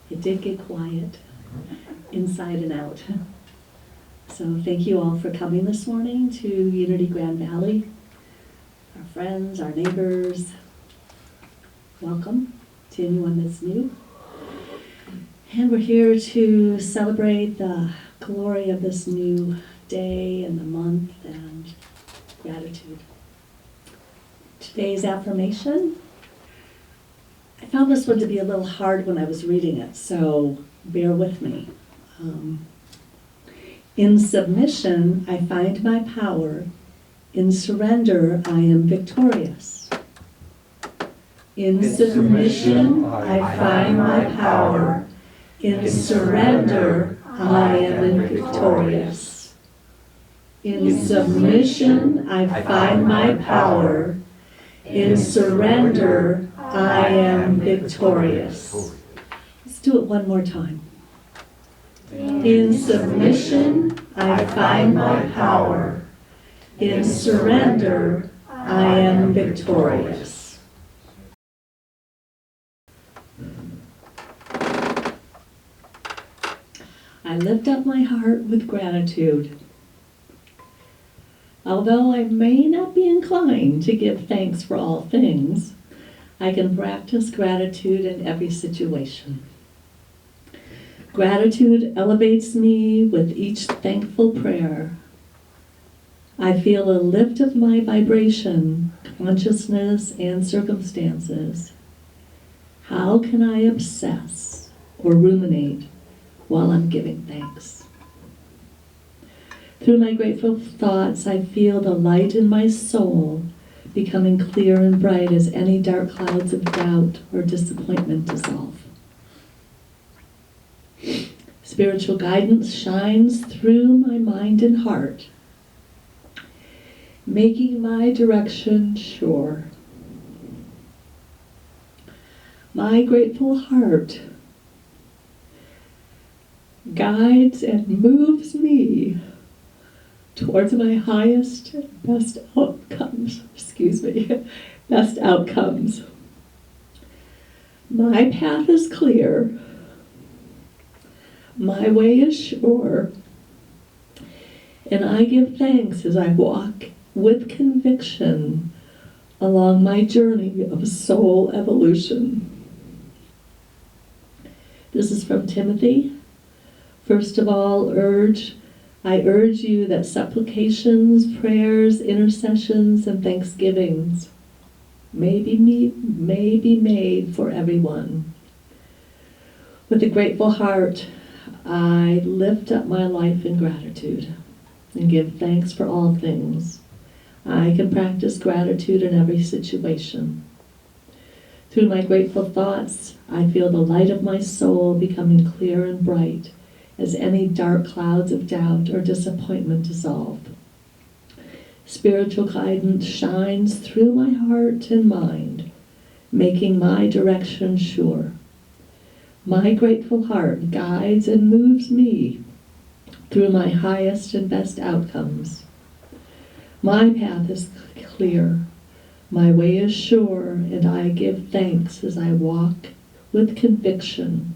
It did get quiet, inside and out. So thank you all for coming this morning to Unity Grand Valley. Our friends, our neighbors, welcome to anyone that's new. And we're here to celebrate the glory of this new day and the month and gratitude. Today's affirmation, I found this one to be a little hard when I was reading it, so bear with me. In submission, I find my power. In surrender, I am victorious. In submission, I find my power. In surrender, I am victorious. In submission, I find my power. In surrender, I am victorious. Let's do it one more time. In submission, I find my power. In surrender, I am victorious. I lift up my heart with gratitude. Although I may not be inclined to give thanks for all things, I can practice gratitude in every situation. Gratitude elevates me with each thankful prayer. I feel a lift of my vibration, consciousness, and circumstances. How can I obsess or ruminate while I'm giving thanks? Through my grateful thoughts, I feel the light in my soul becoming clear and bright as any dark clouds of doubt or disappointment dissolve. Spiritual guidance shines through my mind and heart, making my direction sure. My grateful heart guides and moves me towards my highest and best outcomes. Best outcomes. My path is clear. My way is sure. And I give thanks as I walk with conviction along my journey of soul evolution. This is from Timothy. First of all, I urge you that supplications, prayers, intercessions, and thanksgivings may be made for everyone. With a grateful heart, I lift up my life in gratitude and give thanks for all things. I can practice gratitude in every situation. Through my grateful thoughts, I feel the light of my soul becoming clear and bright as any dark clouds of doubt or disappointment dissolve. Spiritual guidance shines through my heart and mind, making my direction sure. My grateful heart guides and moves me through my highest and best outcomes. My path is clear, my way is sure, and I give thanks as I walk with conviction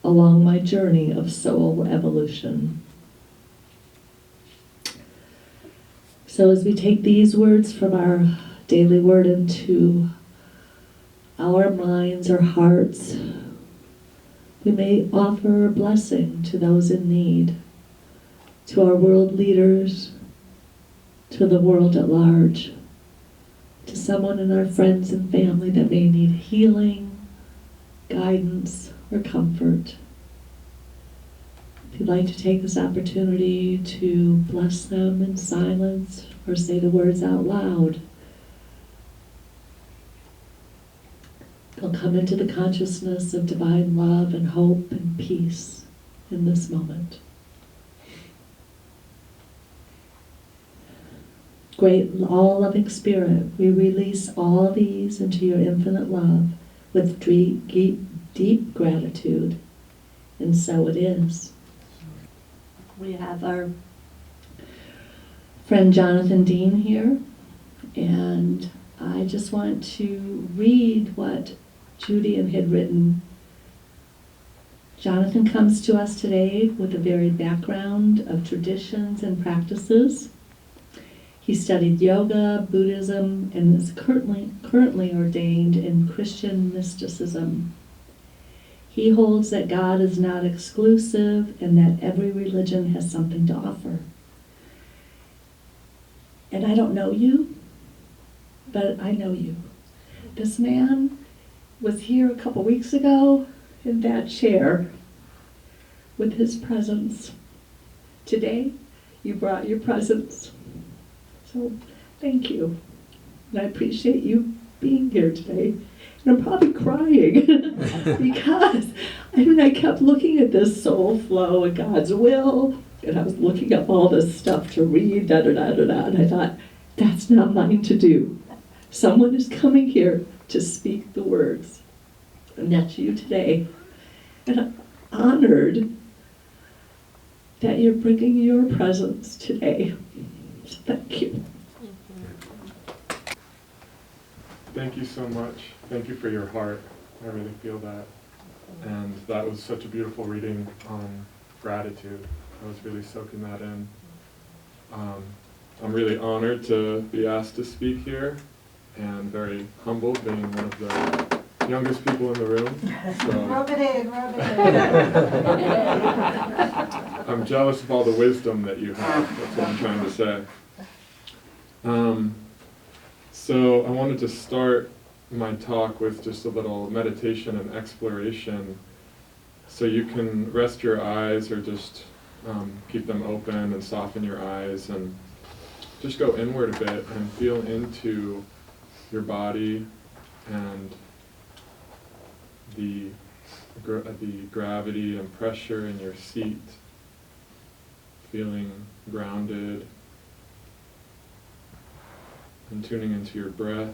along my journey of soul evolution. So as we take these words from our daily word into our minds or hearts, we may offer a blessing to those in need, to our world leaders, to the world at large, to someone in our friends and family that may need healing, guidance, or comfort. If you'd like to take this opportunity to bless them in silence or say the words out loud, they'll come into the consciousness of divine love and hope and peace in this moment. Great all-loving Spirit, we release all these into your infinite love with deep gratitude, and so it is. We have our friend Jonathon Dean here, and I just want to read what Judy had written Jonathon comes to us today with a varied background of traditions and practices. He studied yoga, Buddhism, and is currently ordained in Christian Mysticism. He holds that God is not exclusive and that every religion has something to offer. And I don't know you, but I know you. This man was here a couple weeks ago in that chair with his presence. Today, you brought your presence. So, thank you. And I appreciate you being here today. And I'm probably crying because I kept looking at this soul flow and God's will, and I was looking up all this stuff to read, and I thought, that's not mine to do. Someone is coming here to speak the words, and that's you today. And I'm honored that you're bringing your presence today. So thank you. Thank you so much. Thank you for your heart. I really feel that. And that was such a beautiful reading on gratitude. I was really soaking that in. I'm really honored to be asked to speak here, and very humbled being one of the youngest people in the room. So rub it in. I'm jealous of all the wisdom that you have. That's what I'm trying to say. So I wanted to start my talk with just a little meditation and exploration, so you can rest your eyes or just keep them open and soften your eyes and just go inward a bit and feel into your body and the gravity and pressure in your seat, feeling grounded and tuning into your breath.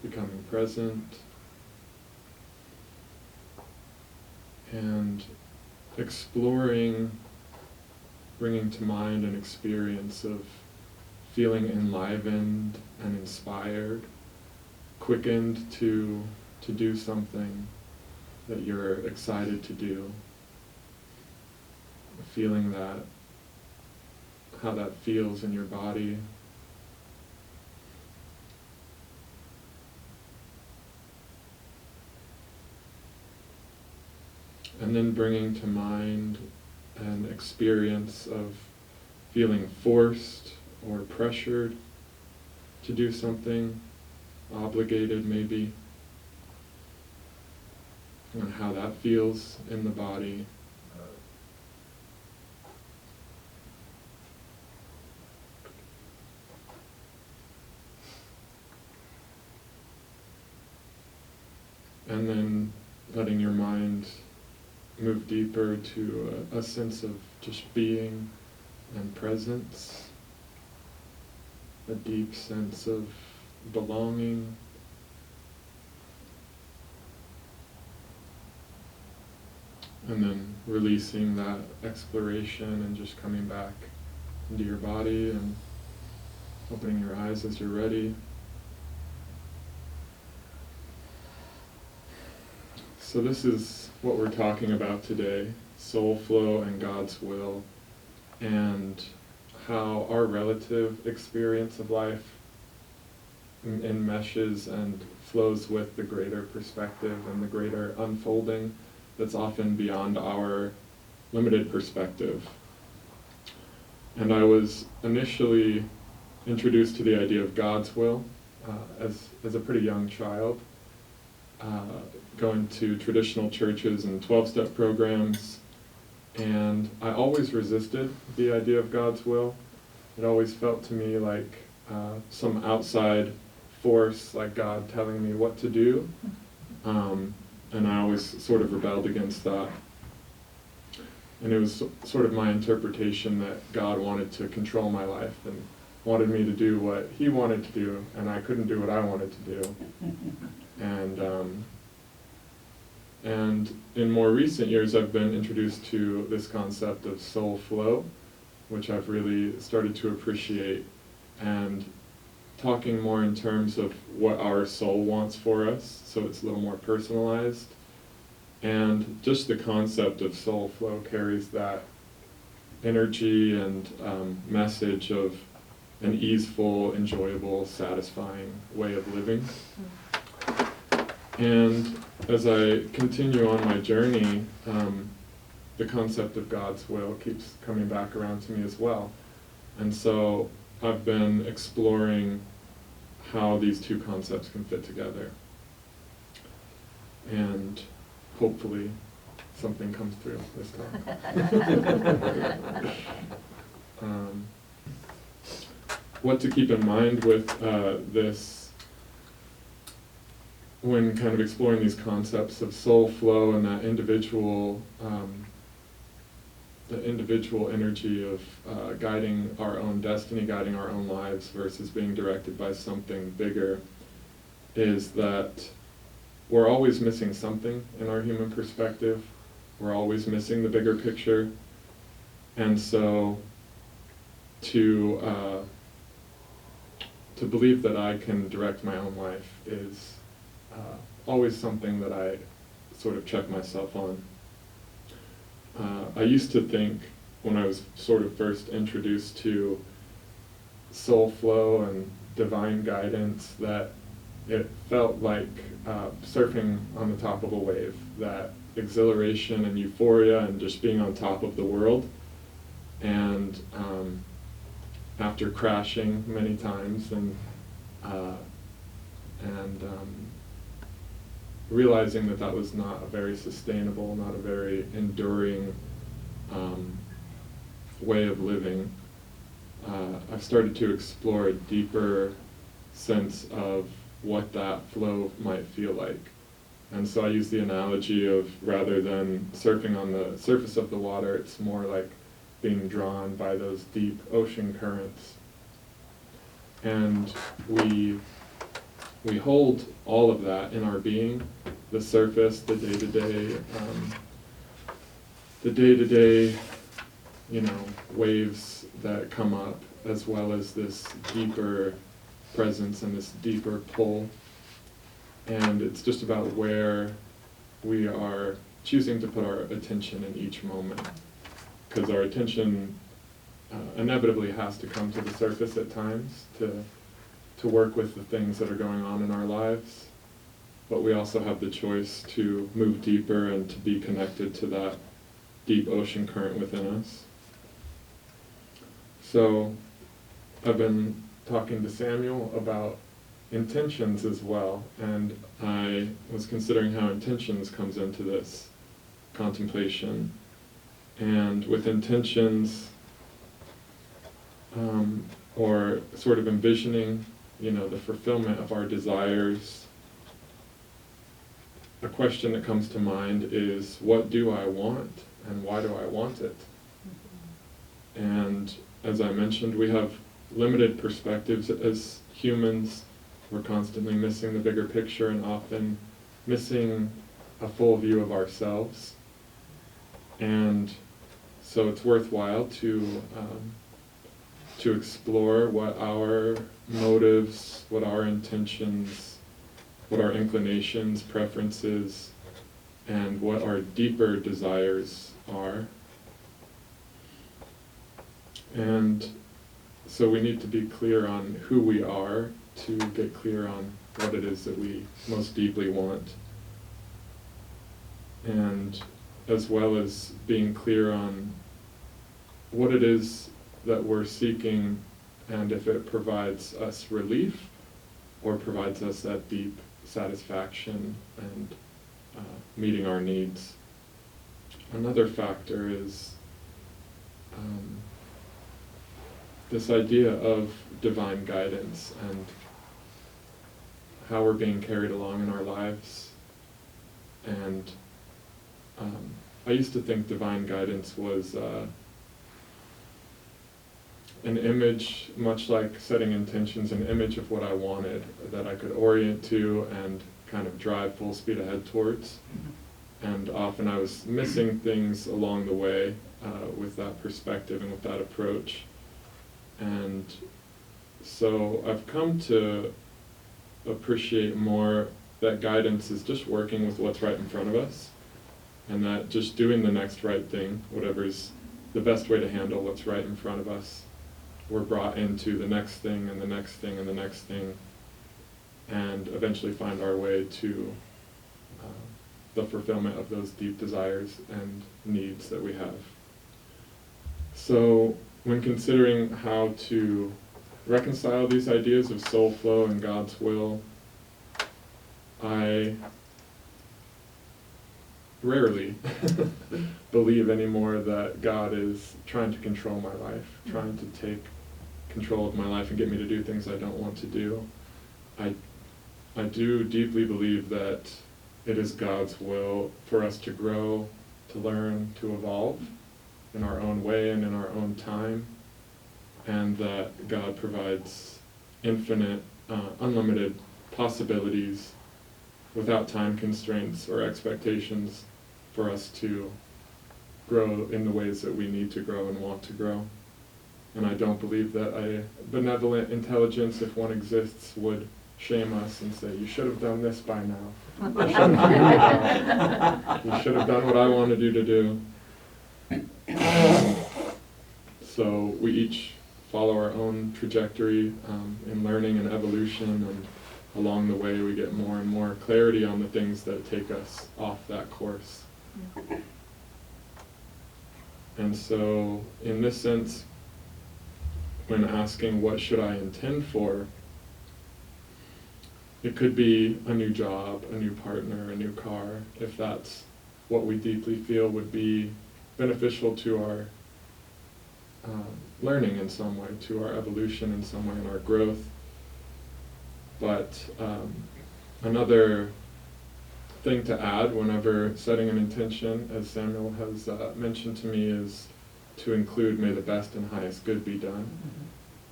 Becoming present and exploring, bringing to mind an experience of feeling enlivened and inspired, quickened to do something that you're excited to do. Feeling that, how that feels in your body. And then bringing to mind an experience of feeling forced or pressured to do something, obligated maybe, and how that feels in the body. And then letting your mind move deeper to a sense of just being and presence, a deep sense of belonging. And then releasing that exploration and just coming back into your body and opening your eyes as you're ready. So this is what we're talking about today, soul flow and God's will, and how our relative experience of life enmeshes and flows with the greater perspective and the greater unfolding that's often beyond our limited perspective. And I was initially introduced to the idea of God's will as a pretty young child, going to traditional churches and 12-step programs, and I always resisted the idea of God's will. It always felt to me like some outside force, like God telling me what to do, and I always sort of rebelled against that. And it was sort of my interpretation that God wanted to control my life and wanted me to do what He wanted to do, and I couldn't do what I wanted to do. And in more recent years, I've been introduced to this concept of soul flow, which I've really started to appreciate. And talking more in terms of what our soul wants for us, so it's a little more personalized. And just the concept of soul flow carries that energy and message of an easeful, enjoyable, satisfying way of living. And as I continue on my journey, the concept of God's will keeps coming back around to me as well. And so I've been exploring how these two concepts can fit together. And hopefully something comes through this time. What to keep in mind with this when kind of exploring these concepts of soul flow and that individual the individual energy of guiding our own destiny, guiding our own lives versus being directed by something bigger, is that we're always missing something in our human perspective. We're always missing the bigger picture. And so to believe that I can direct my own life is always something that I sort of check myself on. I used to think, when I was sort of first introduced to soul flow and divine guidance, that it felt like surfing on the top of a wave, that exhilaration and euphoria and just being on top of the world. And after crashing many times and realizing that that was not a very sustainable, not a very enduring way of living, I've started to explore a deeper sense of what that flow might feel like. And so I use the analogy of, rather than surfing on the surface of the water, it's more like being drawn by those deep ocean currents. And we hold all of that in our being, the surface, the day-to-day, waves that come up, as well as this deeper presence and this deeper pull. And it's just about where we are choosing to put our attention in each moment. Because our attention inevitably has to come to the surface at times to work with the things that are going on in our lives. But we also have the choice to move deeper and to be connected to that deep ocean current within us. So I've been talking to Samuel about intentions as well, and I was considering how intentions comes into this contemplation. And with intentions, or sort of envisioning, the fulfillment of our desires, a question that comes to mind is, what do I want, and why do I want it? And as I mentioned, we have limited perspectives as humans. We're constantly missing the bigger picture and often missing a full view of ourselves. And so it's worthwhile to explore what our motives, what our intentions, what our inclinations, preferences, and what our deeper desires are. And so we need to be clear on who we are to get clear on what it is that we most deeply want. And as well as being clear on what it is that we're seeking, and if it provides us relief or provides us that deep satisfaction and meeting our needs. Another factor is this idea of divine guidance and how we're being carried along in our lives. And I used to think divine guidance was an image, much like setting intentions, an image of what I wanted, that I could orient to and kind of drive full speed ahead towards. And often I was missing things along the way with that perspective and with that approach. And so I've come to appreciate more that guidance is just working with what's right in front of us, and that just doing the next right thing, whatever's the best way to handle what's right in front of us, we're brought into the next thing and the next thing and the next thing, and eventually find our way to the fulfillment of those deep desires and needs that we have. So when considering how to reconcile these ideas of soul flow and God's will, I rarely believe anymore that God is trying to control my life, trying to take control of my life and get me to do things I don't want to do. I do deeply believe that it is God's will for us to grow, to learn, to evolve in our own way and in our own time, and that God provides infinite, unlimited possibilities without time constraints or expectations for us to grow in the ways that we need to grow and want to grow. And I don't believe that a benevolent intelligence, if one exists, would shame us and say, you should have done this by now. You should have done what I wanted you to do. So we each follow our own trajectory in learning and evolution, and along the way we get more and more clarity on the things that take us off that course. And so in this sense, when asking what should I intend for, it could be a new job, a new partner, a new car, if that's what we deeply feel would be beneficial to our learning in some way, to our evolution in some way, and our growth. But another thing to add whenever setting an intention, as Samuel has mentioned to me, is to include, may the best and highest good be done,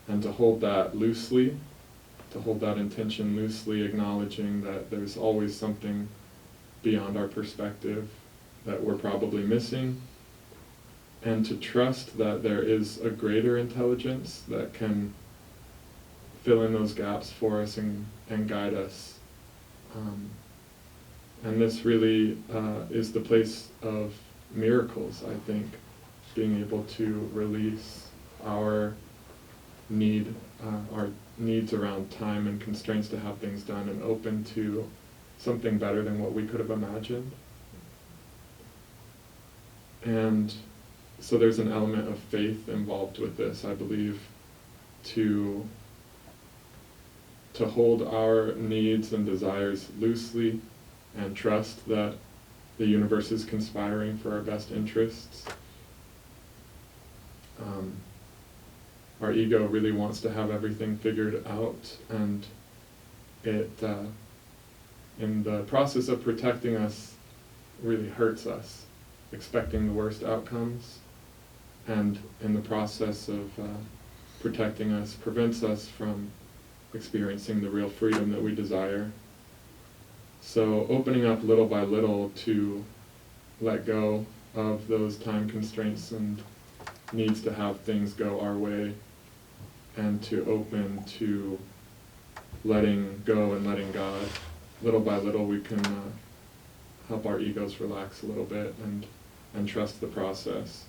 and to hold that loosely, to hold that intention loosely, acknowledging that there's always something beyond our perspective that we're probably missing, and to trust that there is a greater intelligence that can fill in those gaps for us and guide us. And this really is the place of miracles, I think, being able to release our needs around time and constraints to have things done, and open to something better than what we could have imagined. And so there's an element of faith involved with this, I believe, to hold our needs and desires loosely and trust that the universe is conspiring for our best interests. Our ego really wants to have everything figured out, and it, in the process of protecting us, really hurts us, expecting the worst outcomes, and in the process of protecting us, prevents us from experiencing the real freedom that we desire. So opening up little by little to let go of those time constraints and needs to have things go our way, and to open to letting go and letting God. Little by little we can help our egos relax a little bit and trust the process.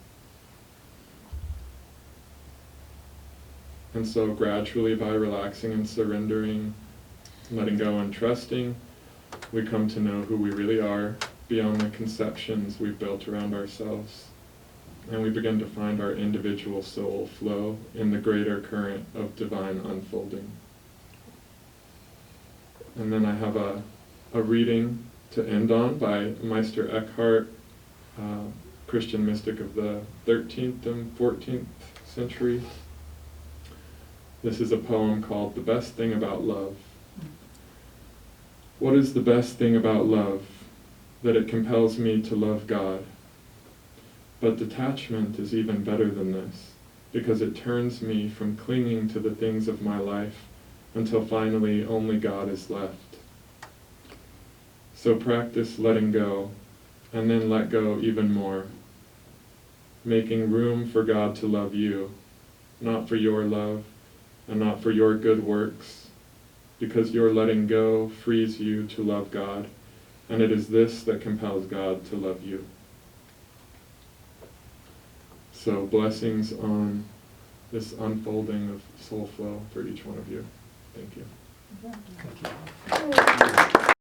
And so gradually, by relaxing and surrendering, letting go and trusting, we come to know who we really are beyond the conceptions we've built around ourselves. And we begin to find our individual soul flow in the greater current of divine unfolding. And then I have a reading to end on by Meister Eckhart, Christian mystic of the 13th and 14th century. This is a poem called "The Best Thing About Love." What is the best thing about love? That it compels me to love God. But detachment is even better than this, because it turns me from clinging to the things of my life until finally only God is left. So practice letting go, and then let go even more, making room for God to love you, not for your love, and not for your good works, because your letting go frees you to love God, and it is this that compels God to love you. So blessings on this unfolding of soul flow for each one of you. Thank you. Thank you.